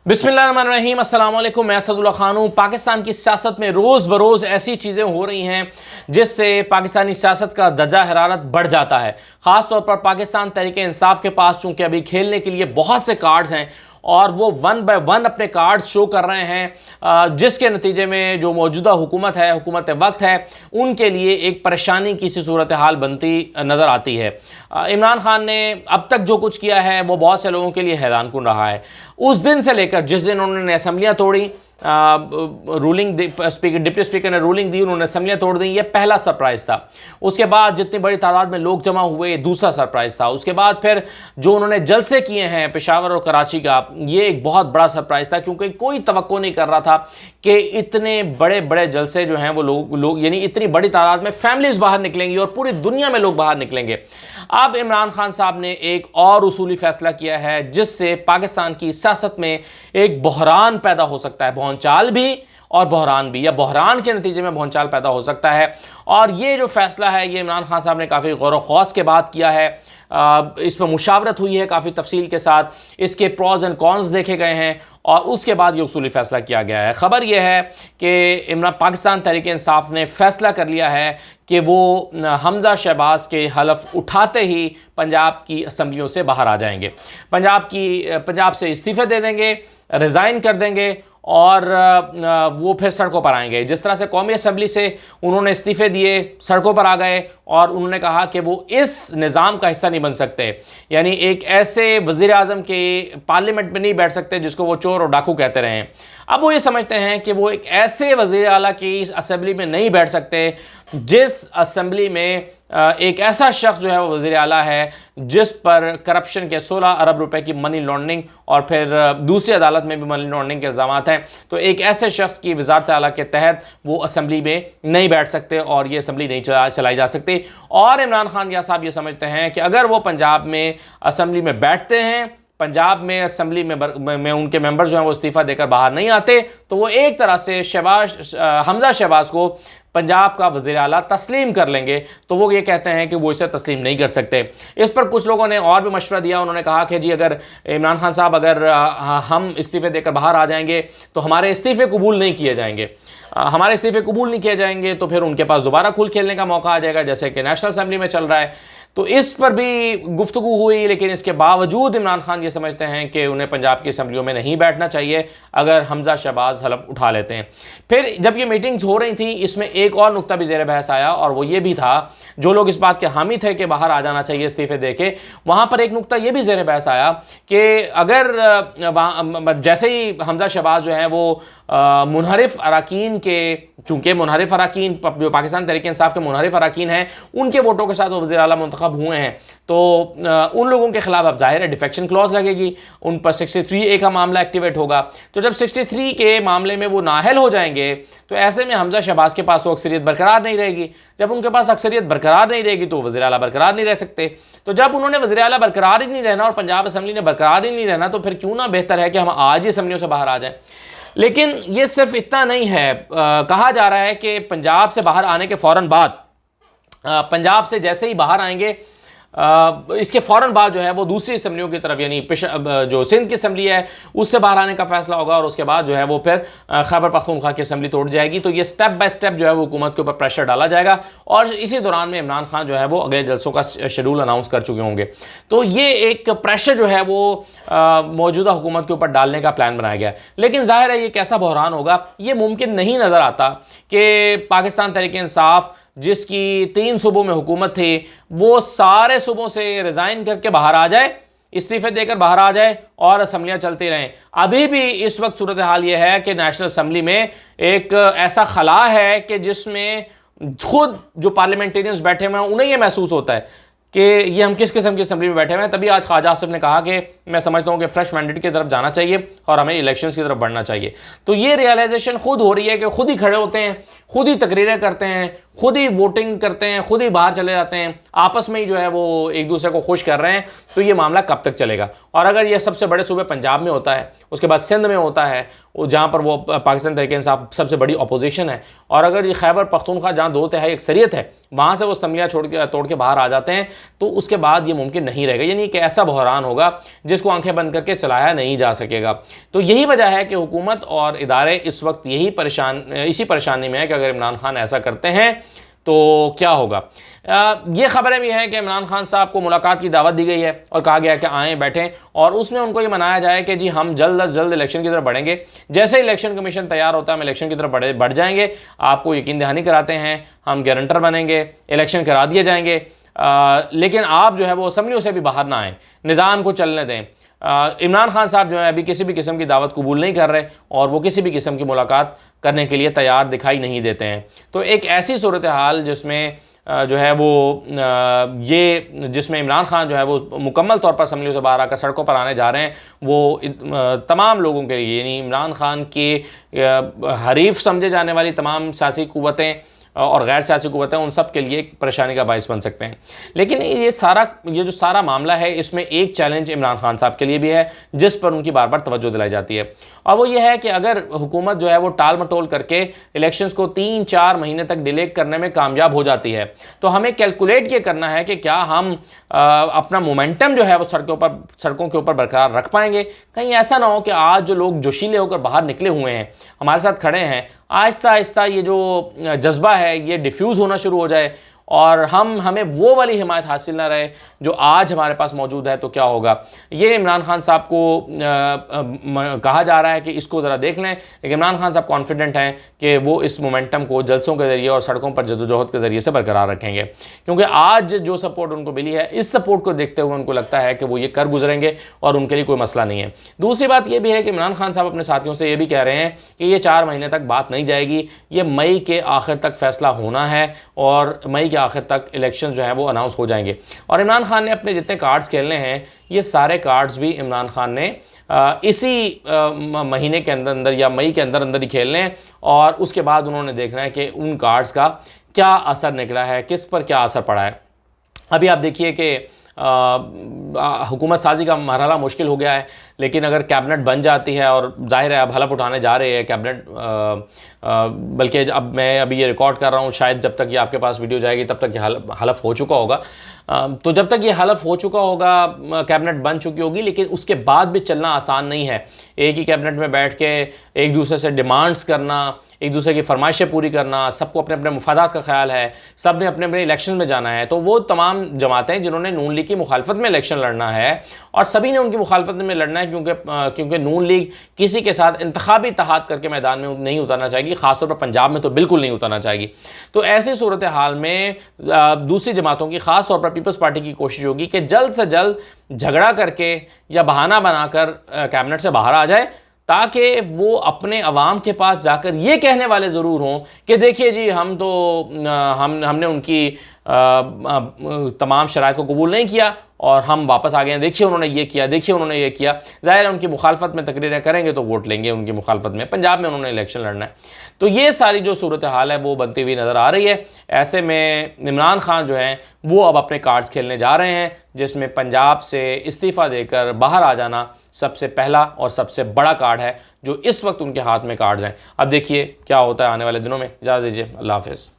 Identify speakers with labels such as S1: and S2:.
S1: बिस्मिल्लाहिर्रहमानिर्रहीम, अस्सलाम वालेकुम। मैं असदुल्ला खान हूँ। पाकिस्तान की सियासत में रोज़ बरोज़ ऐसी चीज़ें हो रही हैं जिससे पाकिस्तानी सियासत का दर्जा हरारत बढ़ जाता है। ख़ास तौर पर पाकिस्तान तहरीक इंसाफ के पास चूँकि अभी खेलने के लिए बहुत से कार्ड्स हैं और वो वन बाय वन अपने कार्ड शो कर रहे हैं, जिसके नतीजे में जो मौजूदा हुकूमत है, हुकूमत वक्त है, उनके लिए एक परेशानी की सी सूरत हाल बनती नज़र आती है। इमरान खान ने अब तक जो कुछ किया है वो बहुत से लोगों के लिए हैरानकुन रहा है। उस दिन से लेकर जिस दिन उन्होंने असम्बलियाँ तोड़ी, रूलिंग डिप्टी स्पीकर ने रूलिंग दी, उन्होंने असम्बलियाँ तोड़ दी, ये पहला सरप्राइज़ था। उसके बाद जितनी बड़ी तादाद में लोग जमा हुए, दूसरा सरप्राइज़ था। उसके बाद फिर जो उन्होंने जलसे किए हैं पेशावर और कराची का, ये एक बहुत बड़ा सरप्राइज़ था, क्योंकि कोई तवक्को नहीं कर रहा था कि इतने बड़े बड़े जलसे जो हैं वो लोग यानी इतनी बड़ी तादाद में फैमिलीज़ बाहर निकलेंगी और पूरी दुनिया में लोग बाहर निकलेंगे। अब इमरान खान साहब ने एक और उसूली फैसला किया है जिससे पाकिस्तान की सियासत में एक बहरान पैदा हो सकता है, भौंचाल भी और बहरान भी, या बहरान के नतीजे में भौंचाल पैदा हो सकता है। और ये जो फैसला है ये इमरान खान साहब ने काफ़ी गौर व खौस के बाद किया है। इस पर मुशावरत हुई है काफ़ी तफसील के साथ, इसके प्रोज एंड कॉन्स देखे गए हैं और उसके बाद ये उसूली फ़ैसला किया गया है। ख़बर यह है कि पाकिस्तान तहरीक इंसाफ ने फ़ैसला कर लिया है कि वो हमज़ा शहबाज के हलफ उठाते ही पंजाब की असम्बलियों से बाहर आ जाएंगे, पंजाब से इस्तीफ़े दे देंगे, रिज़ाइन कर देंगे और वो फिर सड़कों पर आएंगे। जिस तरह से कौमी असम्बली से उन्होंने इस्तीफ़े दिए, सड़कों पर आ गए और उन्होंने कहा कि वो इस निज़ाम का हिस्सा नहीं बन सकते, यानी एक ऐसे वज़ीर आज़म के पार्लियामेंट में नहीं बैठ सकते जिसको वो चोर और डाकू कहते रहे हैं। अब वो ये समझते हैं कि वो एक ऐसे वज़ीर आला की इस असम्बली में नहीं बैठ सकते जिस असम्बली में एक ऐसा शख्स जो है वो वज़ीर आला है जिस पर करप्शन के 16 अरब रुपए की मनी लॉन्ड्रिंग और फिर दूसरी अदालत में भी मनी लॉन्ड्रिंग के इल्ज़ाम हैं। तो एक ऐसे शख्स की वज़ारत आला के तहत वो असम्बली में नहीं बैठ सकते और ये असम्बली नहीं चलाई जा सकती। और इमरान खान या साहब ये समझते हैं कि अगर वो पंजाब में असम्बली में बैठते हैं, पंजाब में असम्बली में उनके मेंबर्स जो हैं वो इस्तीफ़ा देकर बाहर नहीं आते, तो वो एक तरह से हमज़ा शहबाज को पंजाब का वज़ीर आला तस्लीम कर लेंगे। तो वो ये कहते हैं कि वो इसे तस्लीम नहीं कर सकते। इस पर कुछ लोगों ने और भी मशवरा दिया। उन्होंने कहा कि जी अगर इमरान खान साहब अगर हम इस्तीफ़े देकर बाहर आ जाएंगे तो हमारे इस्तीफ़े कबूल नहीं किए जाएंगे, हमारे इस्तीफ़े कबूल नहीं किए जाएंगे तो फिर उनके पास दोबारा खुल खेलने का मौका आ जाएगा, जैसे कि नेशनल असम्बली में चल रहा है। तो इस पर भी गुफ्तगू हुई, लेकिन इसके बावजूद इमरान खान ये समझते हैं कि उन्हें पंजाब की असम्बलियों में नहीं बैठना चाहिए अगर हमज़ा शहबाज हलफ उठा लेते हैं। फिर जब ये मीटिंग्स हो रही थी, इसमें एक और नुक्ता भी ज़ेर बहस आया और वो ये भी था, जो लोग इस बात के हामी थे कि बाहर आ जाना चाहिए इस्तीफ़े दे के, वहाँ पर एक नुक्ता ये भी ज़ेर बहस आया कि अगर जैसे ही हमज़ा शहबाज जो है वो मुनहरिफ अरकान के, चूँकि मुनहरिफ अरकान जो पाकिस्तान तहरीक इंसाफ के मुनहरिफ अरकान हैं, उनके वोटों के साथ वो वज़ीर आला मुंतखब हुए हैं, तो उन लोगों के खिलाफ अब जाहिर है डिफेक्शन क्लॉज लगेगी, उन पर 63A का मामला एक्टिवेट होगा। तो जब 63 के मामले में वो नाअहल हो जाएंगे तो ऐसे में हमज़ा शहबाज के पास वो अक्सरियत बरकरार नहीं रहेगी। जब उनके पास अक्सरियत बरकरार नहीं रहेगी तो वज़ीर आला बरकरार नहीं रह सकते। तो जब उन्होंने वज़ीर आला बरकरार ही नहीं रहना और पंजाब असम्बली ने बरकरार ही नहीं रहना, तो फिर क्यों ना बेहतर है कि हम आज ही असम्बलियों से बाहर आ जाएं। लेकिन ये सिर्फ इतना नहीं है। कहा जा रहा है कि पंजाब से बाहर आने के फ़ौरन बाद, पंजाब से जैसे ही बाहर आएंगे इसके फ़ौरन बाद जो है वो दूसरी असम्बलियों की तरफ, यानी जो सिंध की असम्बली है उससे बाहर आने का फैसला होगा और उसके बाद जो है वो फिर खैबर पख्तूनख्वा की असम्बली तोड़ जाएगी। तो ये स्टेप बाय स्टेप जो है वो हुकूमत के ऊपर प्रेशर डाला जाएगा और इसी दौरान में इमरान खान जो है वो अगले जलसों का शेड्यूल अनाउंस कर चुके होंगे। तो ये एक प्रेशर जो है वो मौजूदा हुकूमत के ऊपर डालने का प्लान बनाया गया है। लेकिन जाहिर है ये कैसा बहरान होगा, ये मुमकिन नहीं नज़र आता कि पाकिस्तान तहरीक इंसाफ जिसकी 3 सूबों में हुकूमत थी वो सारे सूबों से रिज़ाइन करके बाहर आ जाए, इस्तीफ़े देकर बाहर आ जाए और असम्बलियाँ चलती रहें। अभी भी इस वक्त सूरत हाल ये है कि नेशनल असम्बली में एक ऐसा खला है कि जिसमें खुद जो पार्लियामेंटेरियंस बैठे हुए हैं उन्हें यह महसूस होता है कि ये हम किस किस्म की असम्बली में बैठे हुए हैं। तभी आज ख्वाजा आसिफ ने कहा कि मैं समझता हूँ कि फ्रेश मैंडेट की तरफ जाना चाहिए और हमें इलेक्शंस की तरफ बढ़ना चाहिए। तो ये रियलाइजेशन खुद हो रही है कि खुद ही खड़े होते हैं, खुद ही तकरीरें करते हैं, खुद ही वोटिंग करते हैं, खुद ही बाहर चले जाते हैं, आपस में ही जो है वो एक दूसरे को खुश कर रहे हैं। तो ये मामला कब तक चलेगा? और अगर ये सबसे बड़े सूबे पंजाब में होता है, उसके बाद सिंध में होता है, जहाँ पर वो पाकिस्तान तहरीक इंसाफ सबसे बड़ी अपोजिशन है, और अगर ये खैबर पख्तूनख्वा जहाँ 2/3 अक्सरियत है वहाँ से वो असम्बलियाँ तोड़ के बाहर आ जाते हैं, तो उसके बाद ये मुमकिन नहीं रहेगा। यानी कि ऐसा बहरान होगा जिसको आंखें बंद करके चलाया नहीं जा सकेगा। तो यही वजह है कि हुकूमत और इदारे इस वक्त इसी परेशानी में है कि अगर इमरान खान ऐसा करते हैं तो क्या होगा। ये खबरें भी हैं कि इमरान खान साहब को मुलाकात की दावत दी गई है और कहा गया है कि आएँ बैठें, और उसमें उनको ये मनाया जाए कि जी हम जल्द अज जल्द इलेक्शन की तरफ बढ़ेंगे, जैसे इलेक्शन कमीशन तैयार होता है हम इलेक्शन की तरफ बढ़ जाएंगे, आपको यकीन दहानी कराते हैं, हम गारंटर बनेंगे, इलेक्शन करा दिए जाएंगे, लेकिन आप जो है वो असम्बलियों से भी बाहर ना आएँ, निज़ाम को चलने दें। इमरान खान साहब जो है अभी किसी भी किस्म की दावत कबूल नहीं कर रहे और वो किसी भी किस्म की मुलाकात करने के लिए तैयार दिखाई नहीं देते हैं। तो एक ऐसी सूरत हाल जिसमें जो है वो जिसमें इमरान खान जो है वो मुकम्मल तौर पर असम्बलियों से बाहर आकर सड़कों पर आने जा रहे हैं, वो तमाम लोगों के लिए, यानी इमरान खान के हरीफ समझे जाने वाली तमाम सियासी कुव्वतें और गैर सियासी कुव्वतें, उन सब के लिए एक परेशानी का बायस बन सकते हैं। लेकिन ये जो सारा मामला है, इसमें एक चैलेंज इमरान खान साहब के लिए भी है जिस पर उनकी बार बार तवज्जो दिलाई जाती है, और वो ये है कि अगर हुकूमत जो है वो टाल मटोल करके इलेक्शंस को 3-4 महीने तक डिले करने में कामयाब हो जाती है, तो हमें कैलकुलेट ये करना है कि क्या हम अपना मोमेंटम जो है वो सड़कों के ऊपर बरकरार रख पाएंगे। कहीं ऐसा ना हो कि आज जो लोग जोशीले होकर बाहर निकले हुए हैं, हमारे साथ खड़े हैं, आहिस्ता आहिस्ता ये जो जज्बा है ये डिफ्यूज़ होना शुरू हो जाए और हमें वो वाली हिमायत हासिल ना रहे जो आज हमारे पास मौजूद है, तो क्या होगा। ये इमरान खान साहब को कहा जा रहा है कि इसको ज़रा देख लें, लेकिन इमरान खान साहब कॉन्फिडेंट हैं कि वो इस मोमेंटम को जलसों के ज़रिए और सड़कों पर जदोजहद के ज़रिए से बरकरार रखेंगे, क्योंकि आज जो सपोर्ट उनको मिली है, इस सपोर्ट को देखते हुए उनको लगता है कि वो ये कर गुजरेंगे और उनके लिए कोई मसला नहीं है। दूसरी बात ये भी है कि इमरान खान साहब अपने साथियों से ये भी कह रहे हैं कि ये 4 महीने तक बात नहीं जाएगी, ये मई के आखिर तक फैसला होना है और मई आखिर तक इलेक्शन जो है वो अनाउंस हो जाएंगे। और इमरान खान ने अपने जितने कार्ड्स खेलने हैं, ये सारे कार्ड्स भी इमरान खान ने इसी महीने के अंदर या मई के अंदर ही खेलने हैं, और उसके बाद उन्होंने देखना है कि उन कार्ड्स का क्या असर निकला है, किस पर क्या असर पड़ा है। अभी आप देखिए कि हुकूमत साजी का मरहला मुश्किल हो गया है, लेकिन अगर कैबिनेट बन जाती है, और जाहिर है अब हलफ उठाने जा रहे हैं कैबिनेट, बल्कि अब मैं अभी ये रिकॉर्ड कर रहा हूँ, शायद जब तक ये आपके पास वीडियो जाएगी तब तक ये हलफ हो चुका होगा, तो जब तक ये हलफ हो चुका होगा, कैबिनेट बन चुकी होगी, लेकिन उसके बाद भी चलना आसान नहीं है। एक ही कैबिनेट में बैठ के एक दूसरे से डिमांड्स करना, एक दूसरे की फरमाइशें पूरी करना, सबको अपने अपने मुफादात का ख्याल है, सब ने अपने अपने इलेक्शन में जाना है। तो वो तमाम जमातें जिन्होंने नून लीग की मुखालफत में इलेक्शन लड़ना है, और सभी ने उनकी मुखालफत में लड़ना है, क्योंकि नून लीग किसी के साथ इंतखाबी इत्तेहाद करके मैदान में नहीं उतरना चाहेगी, ख़ासतौर पर पंजाब में तो बिल्कुल नहीं उतरना चाहेगी। तो ऐसी सूरत हाल में दूसरी जमातों की, ख़ास तौर पर पीपल्स पार्टी की कोशिश होगी कि जल्द से जल्द झगड़ा करके या बहाना बनाकर कैबिनेट से बाहर आ जाए, ताकि वो अपने अवाम के पास जाकर ये कहने वाले ज़रूर हों कि देखिए जी हमने उनकी तमाम शराइत को कबूल नहीं किया और हम वापस आ गए हैं, देखिए उन्होंने ये किया, देखिए उन्होंने ये किया। ज़ाहिर है उनकी मुखालफत में तकरीरें करेंगे तो वोट लेंगे उनकी मुखालफत में। पंजाब में उन्होंने इलेक्शन लड़ना है, तो ये सारी जो सूरत हाल है वो बनती हुई नज़र आ रही है। ऐसे में इमरान खान जो हैं वो अब अपने कार्ड्स खेलने जा रहे हैं, जिसमें पंजाब से इस्तीफ़ा देकर बाहर आ जाना सबसे पहला और सबसे बड़ा कार्ड है जो इस वक्त उनके हाथ में कार्ड्स हैं। अब देखिए क्या होता है आने वाले दिनों में। इजाज़त दीजिए, अल्लाह हाफ़िज़।